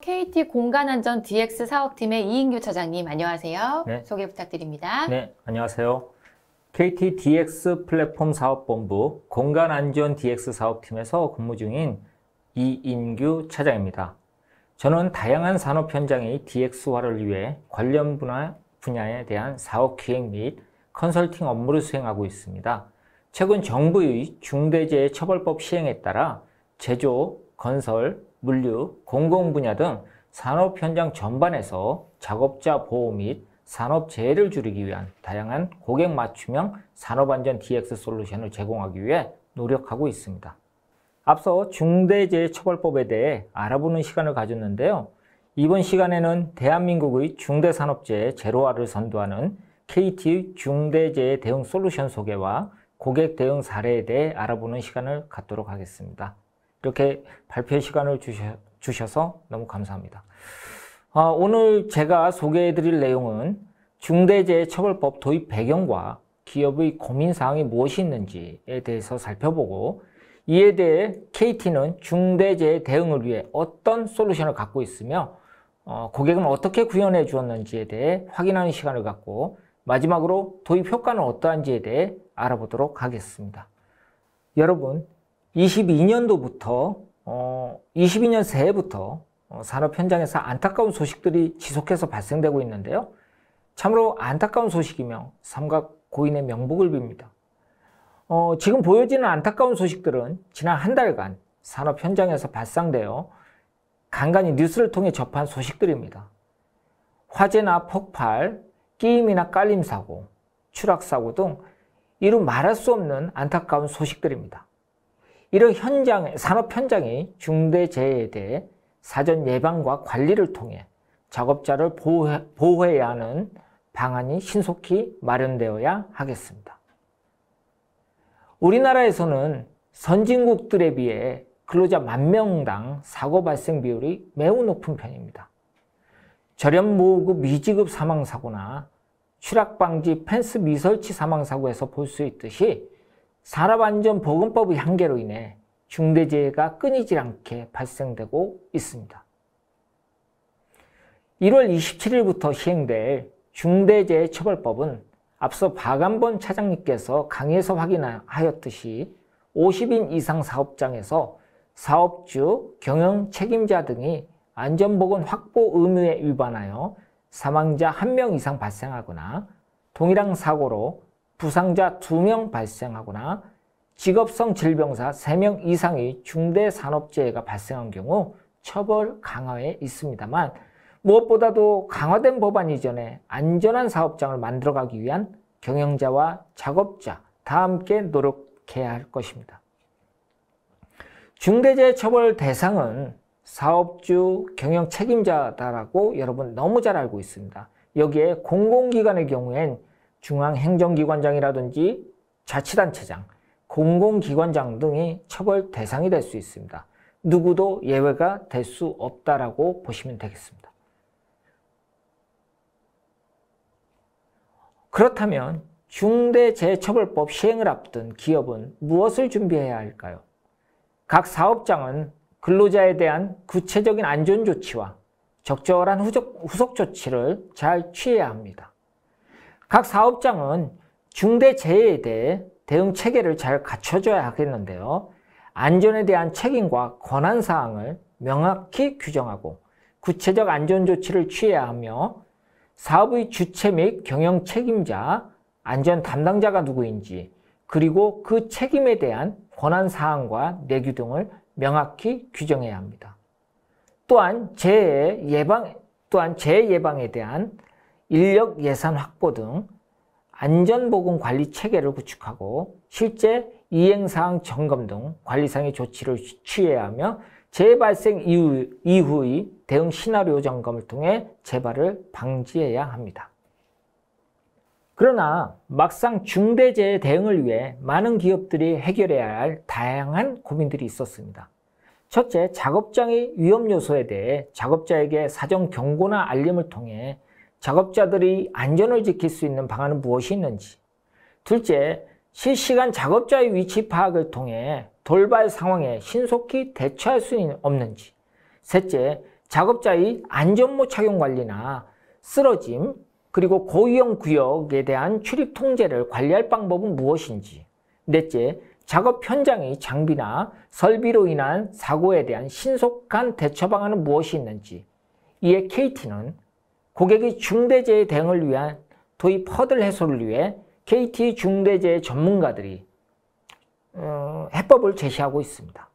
KT 공간안전 DX 사업팀의 이인규 차장님, 안녕하세요. 네. 소개 부탁드립니다. 네, 안녕하세요. KT DX 플랫폼 사업본부 공간안전 DX 사업팀에서 근무 중인 이인규 차장입니다. 저는 다양한 산업 현장의 DX화를 위해 관련 분야에 대한 사업 기획 및 컨설팅 업무를 수행하고 있습니다. 최근 정부의 중대재해처벌법 시행에 따라 제조, 건설, 물류, 공공 분야 등 산업 현장 전반에서 작업자 보호 및 산업 재해를 줄이기 위한 다양한 고객 맞춤형 산업안전 DX 솔루션을 제공하기 위해 노력하고 있습니다. 앞서 중대재해처벌법에 대해 알아보는 시간을 가졌는데요. 이번 시간에는 대한민국의 중대산업재해 제로화를 선도하는 KT의 중대재해 대응 솔루션 소개와 고객 대응 사례에 대해 알아보는 시간을 갖도록 하겠습니다. 이렇게 발표 시간을 주셔서 너무 감사합니다. 오늘 제가 소개해 드릴 내용은 중대재해처벌법 도입 배경과 기업의 고민사항이 무엇이 있는지에 대해서 살펴보고, 이에 대해 KT는 중대재해 대응을 위해 어떤 솔루션을 갖고 있으며 고객은 어떻게 구현해 주었는지에 대해 확인하는 시간을 갖고, 마지막으로 도입 효과는 어떠한지에 대해 알아보도록 하겠습니다. 여러분, 22년도부터 22년 새해부터 산업 현장에서 안타까운 소식들이 지속해서 발생되고 있는데요. 참으로 안타까운 소식이며 삼각 고인의 명복을 빕니다. 지금 보여지는 안타까운 소식들은 지난 한 달간 산업 현장에서 발생되어 간간히 뉴스를 통해 접한 소식들입니다. 화재나 폭발, 끼임이나 깔림 사고, 추락 사고 등 이루 말할 수 없는 안타까운 소식들입니다. 이런 산업 현장의 중대재해에 대해 사전 예방과 관리를 통해 작업자를 보호해야 하는 방안이 신속히 마련되어야 하겠습니다. 우리나라에서는 선진국들에 비해 근로자 10,000명당 사고 발생 비율이 매우 높은 편입니다. 절연 무급 미지급 사망사고나 추락방지 펜스 미설치 사망사고에서 볼 수 있듯이 산업안전보건법의 한계로 인해 중대재해가 끊이질 않게 발생되고 있습니다. 1월 27일부터 시행될 중대재해처벌법은 앞서 박안본 차장님께서 강의에서 확인하였듯이 50인 이상 사업장에서 사업주, 경영 책임자 등이 안전보건 확보 의무에 위반하여 사망자 1명 이상 발생하거나 동일한 사고로 부상자 2명 발생하거나 직업성 질병사 3명 이상의 중대산업재해가 발생한 경우 처벌 강화에 있습니다만, 무엇보다도 강화된 법안 이전에 안전한 사업장을 만들어가기 위한 경영자와 작업자 다 함께 노력해야 할 것입니다. 중대재해처벌 대상은 사업주, 경영 책임자다라고 여러분 너무 잘 알고 있습니다. 여기에 공공기관의 경우엔 중앙행정기관장이라든지 자치단체장, 공공기관장 등이 처벌 대상이 될 수 있습니다. 누구도 예외가 될 수 없다라고 보시면 되겠습니다. 그렇다면 중대재해처벌법 시행을 앞둔 기업은 무엇을 준비해야 할까요? 각 사업장은 근로자에 대한 구체적인 안전조치와 적절한 후속 조치를 잘 취해야 합니다. 각 사업장은 중대재해에 대해 대응 체계를 잘 갖춰줘야 하겠는데요. 안전에 대한 책임과 권한사항을 명확히 규정하고 구체적 안전조치를 취해야 하며, 사업의 주체 및 경영 책임자, 안전 담당자가 누구인지, 그리고 그 책임에 대한 권한사항과 내규 등을 명확히 규정해야 합니다. 또한 재해 예방에 대한 인력 예산 확보 등 안전보건 관리 체계를 구축하고 실제 이행사항 점검 등 관리상의 조치를 취해야 하며, 재해 발생 이후의 대응 시나리오 점검을 통해 재발을 방지해야 합니다. 그러나 막상 중대재해 대응을 위해 많은 기업들이 해결해야 할 다양한 고민들이 있었습니다. 첫째, 작업장의 위험 요소에 대해 작업자에게 사전 경고나 알림을 통해 작업자들이 안전을 지킬 수 있는 방안은 무엇이 있는지. 둘째, 실시간 작업자의 위치 파악을 통해 돌발 상황에 신속히 대처할 수 없는지. 셋째, 작업자의 안전모 착용 관리나 쓰러짐, 그리고 고위험 구역에 대한 출입 통제를 관리할 방법은 무엇인지, 넷째, 작업 현장의 장비나 설비로 인한 사고에 대한 신속한 대처 방안은 무엇이 있는지, 이에 KT는 고객의 중대재해 대응을 위한 도입 허들 해소를 위해 KT 중대재해 전문가들이 해법을 제시하고 있습니다.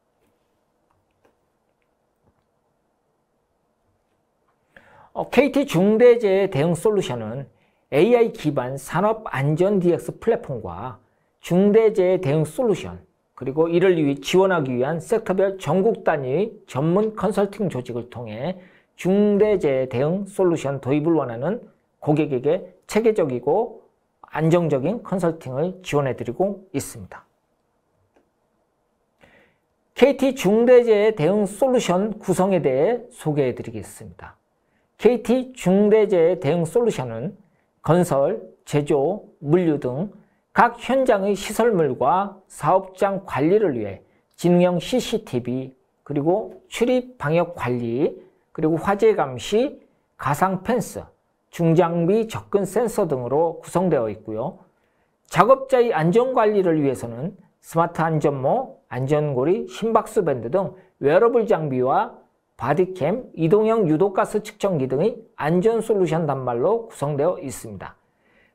KT 중대재해 대응 솔루션은 AI 기반 산업 안전 DX 플랫폼과 중대재해 대응 솔루션, 그리고 이를 지원하기 위한 섹터별 전국 단위의 전문 컨설팅 조직을 통해 중대재해 대응 솔루션 도입을 원하는 고객에게 체계적이고 안정적인 컨설팅을 지원해드리고 있습니다. KT 중대재해 대응 솔루션 구성에 대해 소개해드리겠습니다. KT 중대재해 대응 솔루션은 건설, 제조, 물류 등 각 현장의 시설물과 사업장 관리를 위해 지능형 CCTV, 그리고 출입 방역 관리, 그리고 화재 감시, 가상 펜스, 중장비 접근 센서 등으로 구성되어 있고요. 작업자의 안전 관리를 위해서는 스마트 안전모, 안전고리, 심박수 밴드 등 웨어러블 장비와 바디캠, 이동형 유독가스 측정기 등의 안전 솔루션 단말로 구성되어 있습니다.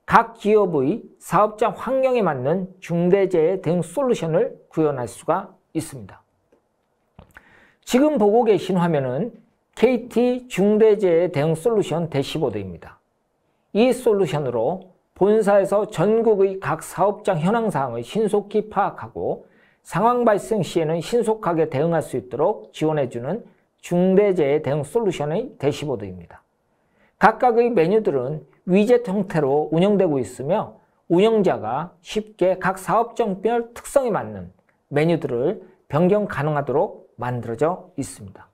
각 기업의 사업장 환경에 맞는 중대재해 대응 솔루션을 구현할 수가 있습니다. 지금 보고 계신 화면은 KT 중대재해 대응 솔루션 대시보드입니다. 이 솔루션으로 본사에서 전국의 각 사업장 현황 사항을 신속히 파악하고 상황 발생 시에는 신속하게 대응할 수 있도록 지원해주는 중대재해 대응 솔루션의 대시보드입니다. 각각의 메뉴들은 위젯 형태로 운영되고 있으며 운영자가 쉽게 각 사업장별 특성에 맞는 메뉴들을 변경 가능하도록 만들어져 있습니다.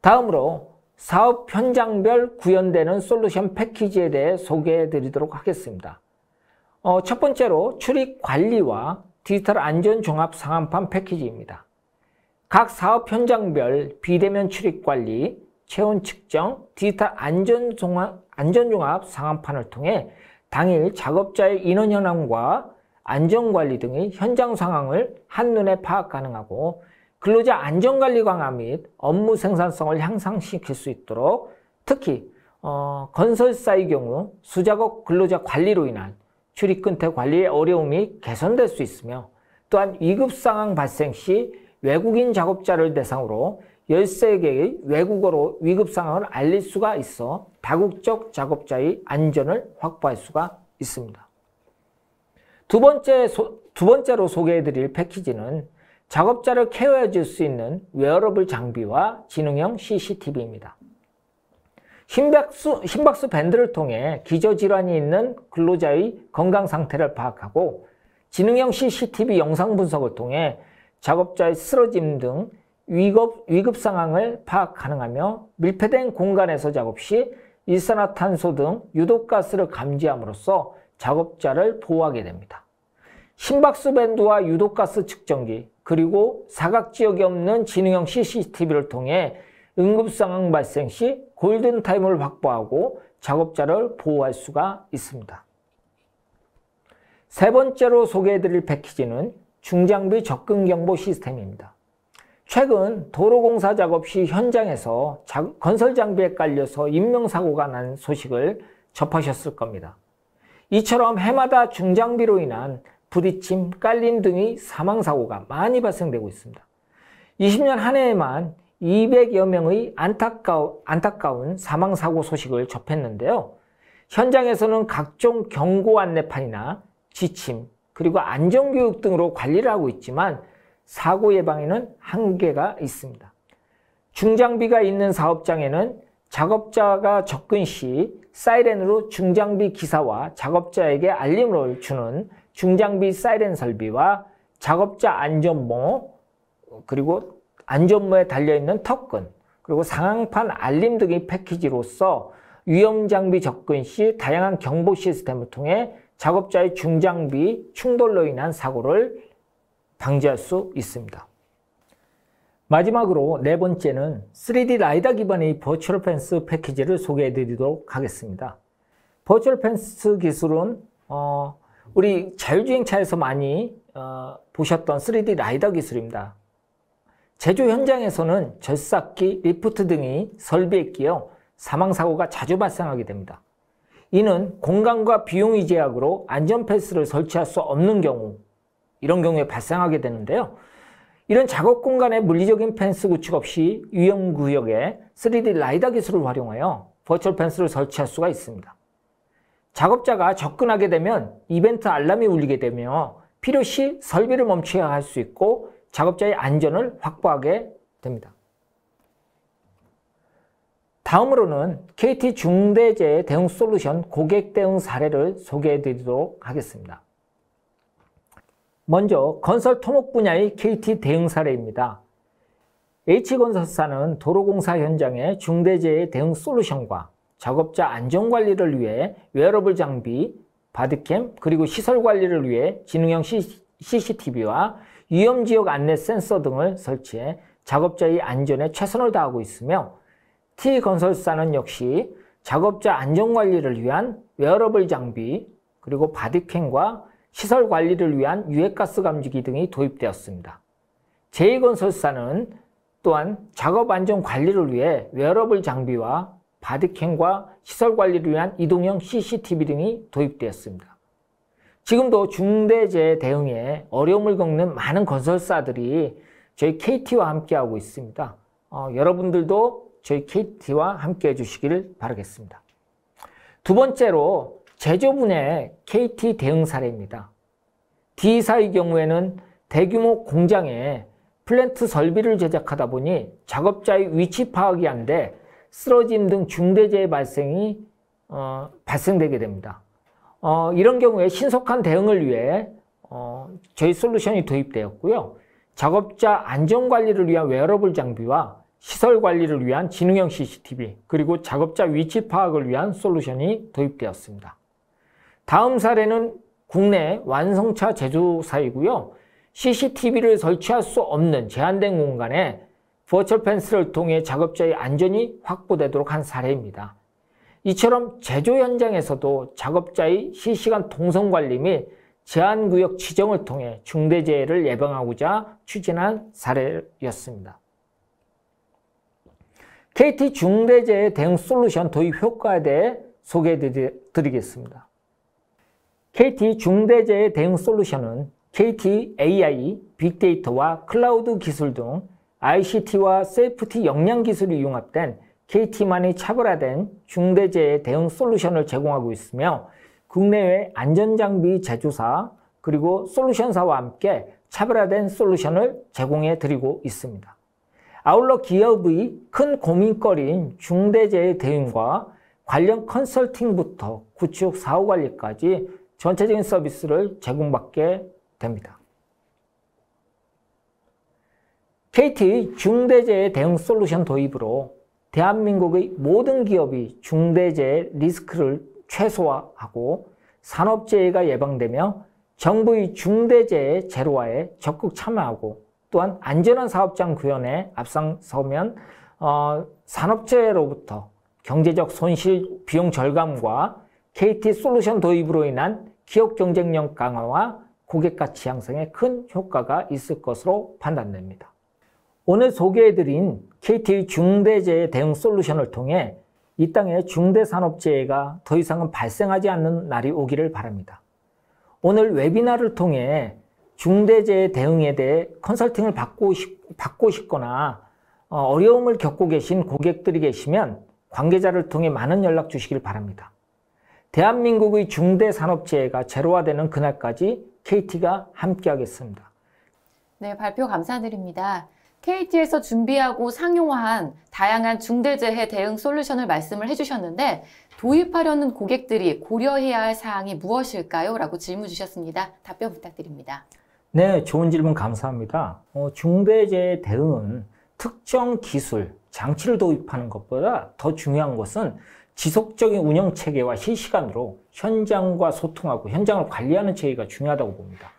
다음으로 사업 현장별 구현되는 솔루션 패키지에 대해 소개해 드리도록 하겠습니다. 첫 번째로 출입 관리와 디지털 안전 종합 상한판 패키지입니다. 각 사업 현장별 비대면 출입 관리, 체온 측정, 디지털 안전종합 상한판을 통해 당일 작업자의 인원 현황과 안전관리 등의 현장 상황을 한눈에 파악 가능하고 근로자 안전관리 강화 및 업무 생산성을 향상시킬 수 있도록 특히 건설사의 경우 수작업 근로자 관리로 인한 출입근태 관리의 어려움이 개선될 수 있으며 또한 위급 상황 발생 시 외국인 작업자를 대상으로 13개의 외국어로 위급 상황을 알릴 수가 있어 다국적 작업자의 안전을 확보할 수가 있습니다. 두 번째로 소개해드릴 패키지는 작업자를 케어해 줄 수 있는 웨어러블 장비와 지능형 CCTV입니다. 심박수 밴드를 통해 기저질환이 있는 근로자의 건강 상태를 파악하고 지능형 CCTV 영상 분석을 통해 작업자의 쓰러짐 등 위급 상황을 파악 가능하며 밀폐된 공간에서 작업 시 일산화탄소 등 유독가스를 감지함으로써 작업자를 보호하게 됩니다. 심박수 밴드와 유독가스 측정기, 그리고 사각지역이 없는 지능형 CCTV를 통해 응급상황 발생 시 골든타임을 확보하고 작업자를 보호할 수가 있습니다. 세 번째로 소개해드릴 패키지는 중장비 접근경보 시스템입니다. 최근 도로공사 작업 시 현장에서 건설 장비에 깔려서 인명사고가 난 소식을 접하셨을 겁니다. 이처럼 해마다 중장비로 인한 부딪힘, 깔림 등의 사망사고가 많이 발생되고 있습니다. 20년 한 해에만 200여 명의 안타까운 사망사고 소식을 접했는데요. 현장에서는 각종 경고 안내판이나 지침, 그리고 안전교육 등으로 관리를 하고 있지만 사고 예방에는 한계가 있습니다. 중장비가 있는 사업장에는 작업자가 접근 시 사이렌으로 중장비 기사와 작업자에게 알림을 주는 중장비 사이렌 설비와 작업자 안전모, 그리고 안전모에 달려있는 턱끈, 그리고 상황판 알림 등의 패키지로서 위험장비 접근 시 다양한 경보 시스템을 통해 작업자의 중장비 충돌로 인한 사고를 방지할 수 있습니다. 마지막으로 네 번째는 3D 라이다 기반의 버추얼 펜스 패키지를 소개해 드리도록 하겠습니다. 버추얼 펜스 기술은 우리 자율주행차에서 많이 보셨던 3D 라이다 기술입니다. 제조 현장에서는 절삭기, 리프트 등이 설비에 끼어 사망사고가 자주 발생하게 됩니다. 이는 공간과 비용의 제약으로 안전펜스를 설치할 수 없는 경우, 이런 경우에 발생하게 되는데요. 이런 작업 공간에 물리적인 펜스 구축 없이 위험구역에 3D 라이다 기술을 활용하여 버추얼 펜스를 설치할 수가 있습니다. 작업자가 접근하게 되면 이벤트 알람이 울리게 되며 필요시 설비를 멈춰야 할 수 있고 작업자의 안전을 확보하게 됩니다. 다음으로는 KT 중대재해 대응 솔루션 고객 대응 사례를 소개해 드리도록 하겠습니다. 먼저 건설 토목 분야의 KT 대응 사례입니다. H건설사는 도로공사 현장의 중대재해 대응 솔루션과 작업자 안전관리를 위해 웨어러블 장비, 바디캠, 그리고 시설 관리를 위해 지능형 CCTV와 위험지역 안내 센서 등을 설치해 작업자의 안전에 최선을 다하고 있으며 T건설사는 역시 작업자 안전관리를 위한 웨어러블 장비, 그리고 바디캠과 시설 관리를 위한 유해가스 감지기 등이 도입되었습니다. J건설사는 또한 작업 안전 관리를 위해 웨어러블 장비와 바디캠과 시설 관리를 위한 이동형 CCTV 등이 도입되었습니다. 지금도 중대재해 대응에 어려움을 겪는 많은 건설사들이 저희 KT와 함께하고 있습니다. 여러분들도 저희 KT와 함께 해주시기를 바라겠습니다. 두 번째로 제조 분야의 KT 대응 사례입니다. D사의 경우에는 대규모 공장에 플랜트 설비를 제작하다 보니 작업자의 위치 파악이 안 돼 쓰러짐 등 중대재해 발생이 발생되게 됩니다. 이런 경우에 신속한 대응을 위해 저희 솔루션이 도입되었고요. 작업자 안전관리를 위한 웨어러블 장비와 시설 관리를 위한 지능형 CCTV, 그리고 작업자 위치 파악을 위한 솔루션이 도입되었습니다. 다음 사례는 국내 완성차 제조사이고요. CCTV를 설치할 수 없는 제한된 공간에 버추얼 펜스를 통해 작업자의 안전이 확보되도록 한 사례입니다. 이처럼 제조 현장에서도 작업자의 실시간 동선 관리 및 제한구역 지정을 통해 중대재해를 예방하고자 추진한 사례였습니다. KT 중대재해 대응 솔루션 도입 효과에 대해 소개해 드리겠습니다. KT 중대재해 대응 솔루션은 KT AI, 빅데이터와 클라우드 기술 등 ICT와 세이프티 역량 기술이 융합된 KT만의 차별화된 중대재해 대응 솔루션을 제공하고 있으며 국내외 안전장비 제조사 그리고 솔루션사와 함께 차별화된 솔루션을 제공해 드리고 있습니다. 아울러 기업의 큰 고민거리인 중대재해 대응과 관련 컨설팅부터 구축 사후관리까지 전체적인 서비스를 제공받게 됩니다. KT 중대재해 대응 솔루션 도입으로 대한민국의 모든 기업이 중대재해 리스크를 최소화하고 산업재해가 예방되며 정부의 중대재해 제로화에 적극 참여하고 또한 안전한 사업장 구현에 앞장서면 산업재해로부터 경제적 손실 비용 절감과 KT 솔루션 도입으로 인한 기업 경쟁력 강화와 고객가치 향상에 큰 효과가 있을 것으로 판단됩니다. 오늘 소개해드린 KT 중대재해 대응 솔루션을 통해 이 땅에 중대산업재해가 더 이상은 발생하지 않는 날이 오기를 바랍니다. 오늘 웨비나를 통해 중대재해 대응에 대해 컨설팅을 받고 싶거나 어려움을 겪고 계신 고객들이 계시면 관계자를 통해 많은 연락 주시길 바랍니다. 대한민국의 중대산업재해가 제로화되는 그날까지 KT가 함께하겠습니다. 네, 발표 감사드립니다. KT에서 준비하고 상용화한 다양한 중대재해 대응 솔루션을 말씀을 해주셨는데 도입하려는 고객들이 고려해야 할 사항이 무엇일까요? 라고 질문 주셨습니다. 답변 부탁드립니다. 네, 좋은 질문 감사합니다. 중대재해 대응은 특정 기술, 장치를 도입하는 것보다 더 중요한 것은 지속적인 운영 체계와 실시간으로 현장과 소통하고 현장을 관리하는 체계가 중요하다고 봅니다.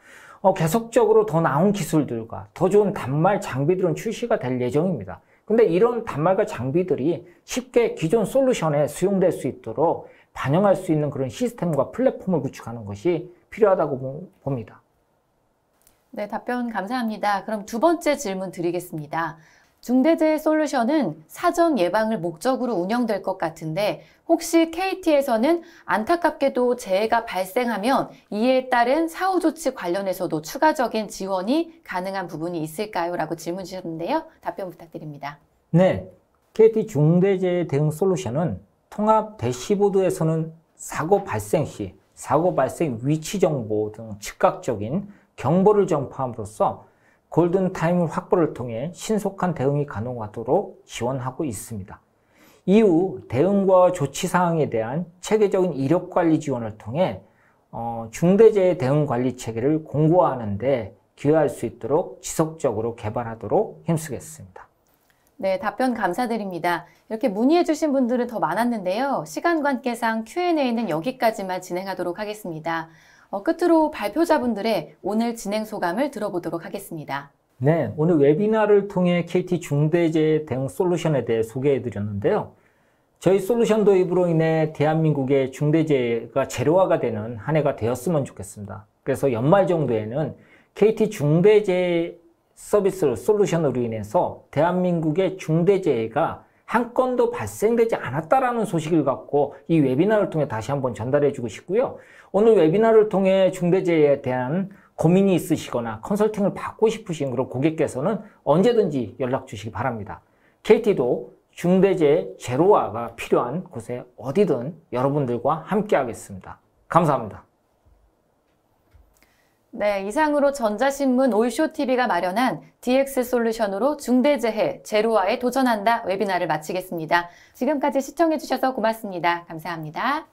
계속적으로 더 나은 기술들과 더 좋은 단말 장비들은 출시가 될 예정입니다. 근데 이런 단말과 장비들이 쉽게 기존 솔루션에 수용될 수 있도록 반영할 수 있는 그런 시스템과 플랫폼을 구축하는 것이 필요하다고 봅니다. 네, 답변 감사합니다. 그럼 두 번째 질문 드리겠습니다. 중대재해 솔루션은 사전 예방을 목적으로 운영될 것 같은데 혹시 KT에서는 안타깝게도 재해가 발생하면 이에 따른 사후 조치 관련해서도 추가적인 지원이 가능한 부분이 있을까요? 라고 질문 주셨는데요. 답변 부탁드립니다. 네, KT 중대재해 대응 솔루션은 통합 대시보드에서는 사고 발생 시 사고 발생 위치 정보 등 즉각적인 경보를 전파함으로써 골든타임 확보를 통해 신속한 대응이 가능하도록 지원하고 있습니다. 이후 대응과 조치 사항에 대한 체계적인 이력관리 지원을 통해 중대재해 대응 관리 체계를 공고화하는 데 기여할 수 있도록 지속적으로 개발하도록 힘쓰겠습니다. 네, 답변 감사드립니다. 이렇게 문의해 주신 분들은 더 많았는데요. 시간 관계상 Q&A는 여기까지만 진행하도록 하겠습니다. 끝으로 발표자분들의 오늘 진행 소감을 들어보도록 하겠습니다. 네, 오늘 웨비나를 통해 KT 중대재해 대응 솔루션에 대해 소개해 드렸는데요. 저희 솔루션 도입으로 인해 대한민국의 중대재해가 제로화가 되는 한 해가 되었으면 좋겠습니다. 그래서 연말 정도에는 KT 중대재해 서비스 솔루션으로 인해서 대한민국의 중대재해가 한 건도 발생되지 않았다라는 소식을 갖고 이 웨비나를 통해 다시 한번 전달해 주고 싶고요. 오늘 웨비나를 통해 중대재해에 대한 고민이 있으시거나 컨설팅을 받고 싶으신 그런 고객께서는 언제든지 연락 주시기 바랍니다. KT도 중대재해 제로화가 필요한 곳에 어디든 여러분들과 함께 하겠습니다. 감사합니다. 네, 이상으로 전자신문 올쇼TV가 마련한 DX 솔루션으로 중대재해 제로화에 도전한다 웨비나를 마치겠습니다. 지금까지 시청해주셔서 고맙습니다. 감사합니다.